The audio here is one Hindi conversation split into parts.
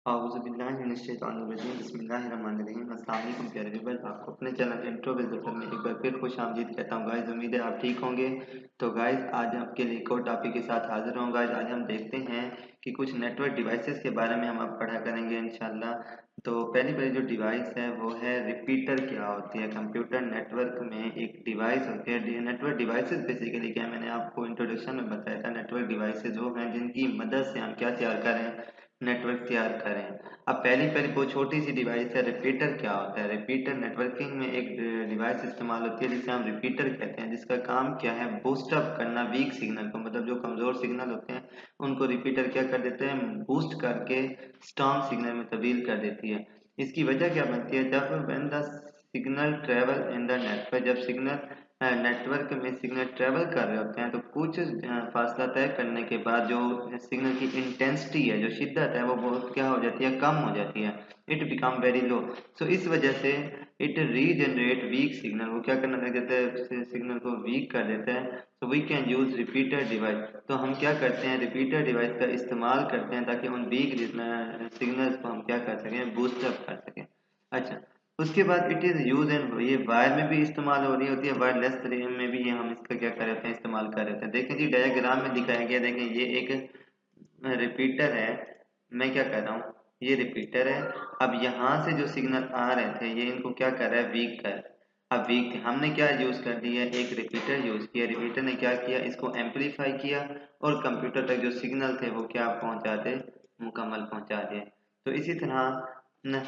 औज़ुबिल्लाहिमिनश्शैतानिर्रजीम बिस्मिल्लाहिर्रहमानिर्रहीम। अस्सलाम वालेकुम प्यारे व्यूअर्स, आपको अपने चैनल इंट्रो विद ज़फर में एक बार फिर खुशामदीद कहता हूँ। गाइस उम्मीद है आप ठीक होंगे। तो गाइस आज आपके लिए एक और टॉपिक के साथ हाजिर हूँ। गाइस आज हम देखते हैं कि कुछ नेटवर्क डिवाइसेस के बारे में हम अब पढ़ा करेंगे इंशाल्लाह। तो पहली जो डिवाइस है वो है रिपीटर। क्या होती है? कंप्यूटर नेटवर्क में एक डिवाइस होती है। नेटवर्क डिवाइसेस बेसिकली क्या, मैंने आपको इंट्रोडक्शन में बताया था, नेटवर्क डिवाइसेस वो हैं जिनकी मदद से हम क्या तैयार करें, नेटवर्क तैयार करें। अब पहली पहली वो छोटी सी डिवाइस है रिपीटर। क्या होता है? रिपीटर नेटवर्किंग में एक डिवाइस इस्तेमाल होती है जिसे हम रिपीटर कहते हैं, जिसका काम क्या है, बूस्ट अप करना वीक सिग्नल को, मतलब जो कमज़ोर सिग्नल होते हैं उनको रिपीटर क्या कर देते हैं, बूस्ट करके स्ट्रॉन्ग सिग्नल में तब्दील कर देती है। इसकी वजह क्या बनती है, जब when the signal travel in the network, जब सिग्नल नेटवर्क में सिग्नल ट्रेवल कर रहे होते हैं तो कुछ फासला तय करने के बाद जो सिग्नल की इंटेंसिटी है, जो शिद्दत है, वो बहुत क्या हो जाती है, कम हो जाती है। It become very low. So इस वजह से इट रीजनरेट वीक सिग्नल, वो क्या करने लग जाता है, सिग्नल को वीक कर देता है। So we can use repeater device. तो हम क्या करते हैं, रिपीटर डिवाइस का इस्तेमाल करते हैं ताकि उन वीक सिग्नल्स को हम क्या कर सकें, बूस्ट अप कर सकें। अच्छा, उसके बाद इट इज़ यूज एंड, ये वायर में भी इस्तेमाल हो रही होती है, वायरलेस तरीके में भी ये हम इसका क्या कर रहे हैं, इस्तेमाल कर रहे हैं। देखें जी डायग्राम में दिखाया गया, देखें ये एक रिपीटर है। मैं क्या कर रहा हूँ, ये रिपीटर है। अब यहाँ से जो सिग्नल आ रहे थे ये इनको क्या कर रहा है, वीक कर। अब वीक हमने क्या यूज कर दिया, एक रिपीटर यूज किया। रिपीटर ने क्या किया, इसको एम्पलीफाई किया और कंप्यूटर तक जो सिग्नल थे वो क्या पहुंचा दे, मुकम्मल पहुंचा दिए। तो इसी तरह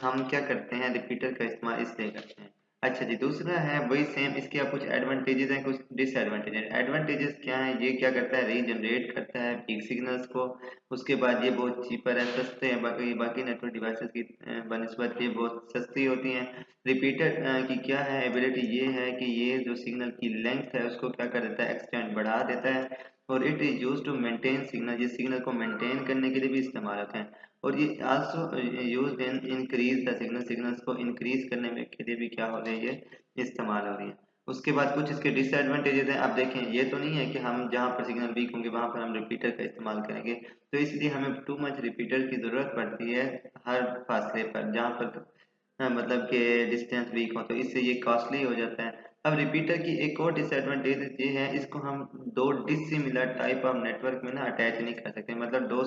हम क्या करते हैं, रिपीटर का इस्तेमाल इसलिए करते हैं। अच्छा जी, दूसरा है वही सेम, इसके आप कुछ एडवांटेजेस हैं, कुछ डिसएडवांटेजेस। एडवांटेजेस क्या है, ये क्या करता है, रीजनरेट करता है पीक सिग्नल्स को। उसके बाद ये बहुत चीपर है, सस्ते हैं, बाकी बाकी नेटवर्क डिवाइसेस की बनिस्बत ये बहुत सस्ती होती हैं। रिपीटर की क्या है एबिलिटी, ये है कि ये जो सिग्नल की लेंथ है उसको क्या कर देता है, एक्सटेंड बढ़ा देता है। और it is use to maintain signal, ये सिग्नल को मेंटेन करने के लिए भी इस्तेमाल होते हैं। और ये also used in increase the signal, signals को इंक्रीज करने में के लिए भी क्या हो रही है, ये इस्तेमाल हो रही है। उसके बाद कुछ इसके डिसएडवांटेजेस हैं। आप देखें, ये तो नहीं है कि हम जहाँ पर सिग्नल वीक होंगे वहां पर हम रिपीटर का इस्तेमाल करेंगे, तो इसलिए हमें टू मच रिपीटर की जरूरत पड़ती है हर फासले पर, जहाँ पर मतलब कि डिस्टेंस वीक हो, तो इससे ये कॉस्टली हो जाता है। अब रिपीटर की एक और डिसएडवांटेज ये है, इसको हम दो डिसिमिलर टाइप ऑफ नेटवर्क में ना अटैच नहीं कर सकते, मतलब दो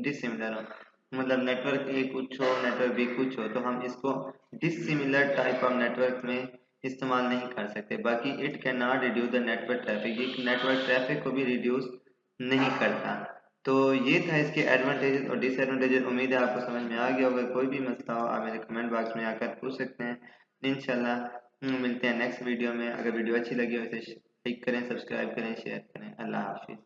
डिसिमिलर हो, मतलब नेटवर्क ए कुछ हो, नेटवर्क बी कुछ हो, तो हम इसको डिसिमिलर टाइप ऑफ नेटवर्क में इस्तेमाल नहीं कर सकते। बाकी it can not reduce the network traffic, ये नेटवर्क ट्रैफिक को भी रिड्यूस नहीं करता। तो ये था इसके एडवांटेजेस और डिसएडवांटेजेस। उम्मीद है आपको समझ में आ गया होगा। कोई भी मसला हो आप मेरे कमेंट बॉक्स में आकर पूछ सकते हैं। इंशाल्लाह मिलते हैं नेक्स्ट वीडियो में। अगर वीडियो अच्छी लगी हो तो लाइक करें, सब्सक्राइब करें, शेयर करें। अल्लाह हाफिज़।